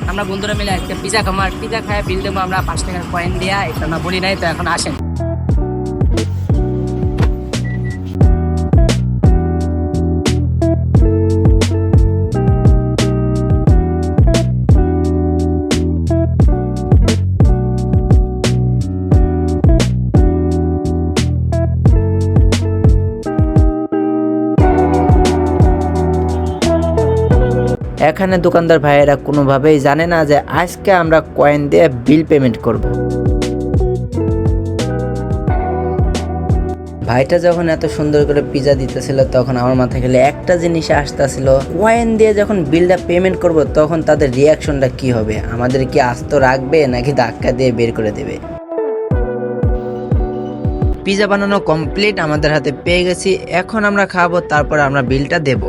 আমরা বন্ধুরা মিলে একটা পিজা খাবো, আর পিজা খায় বিল দেবো আমরা 5 টাকার কয়েন দিয়া। এটা আমরা বলি নাই, তো এখন আসেন। এখানে দোকানদার ভাইয়েরা কোনোভাবেই জানে না যে আজকে আমরা কয়েন দিয়ে বিল পেমেন্ট করব। ভাইটা যখন এত সুন্দর করে পিজা দিতেছিল তখন আমার মাথায় খেলে একটা জিনিস আসতেছিল, কয়েন দিয়ে যখন বিলটা পেমেন্ট করব তখন তাদের রিয়াকশনটা কি হবে, আমাদের কি আস্ত রাখবে নাকি ধাক্কা দিয়ে বের করে দেবে। পিজা বানানো কমপ্লিট, আমাদের হাতে পেয়ে গেছি। এখন আমরা খাবো, তারপর আমরা বিলটা দেব।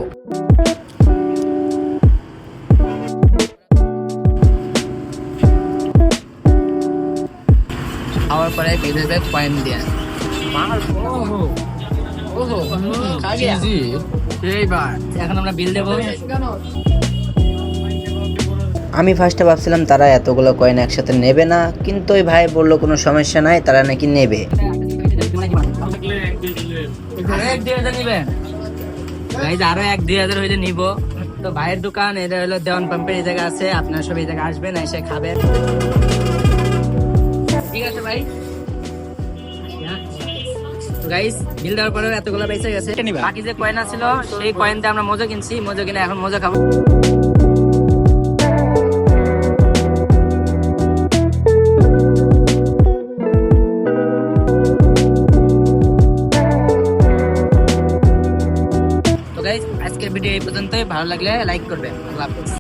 খাওয়ার পরে বিল দেবে কয়েন দিয়ে। এখন আমরা বিল দেবো। আমি ফার্স্টে ভাবছিলাম তারা এতগুলো কয়েন একসাথে নেবে না, কিন্তু ওই ভাই বললো কোনো সমস্যা নাই, তারা নাকি নেবে। আরো 1-2 হাজার হইলে নিবো। তো ভাইয়ের দোকান এটা হলো দেওয়ান পাম্পের এই জায়গা আছে, আপনারা সব এই জায়গায় আসবেন, এসে খাবেন। ঠিক আছে ভাই। গাইস বিল দেওয়ার পরে এতগুলো পয়সা গেছে, বাকি যে কয়েন ছিল সেই কয়েন দিয়ে আমরা মজা কিনছি, মজা কিনে এখন মজা খাবো। তো গাইস আজকের ভিডিও এই পর্যন্তই, ভালো লাগলে লাইক করবেন। আল্লাহ হাফেজ।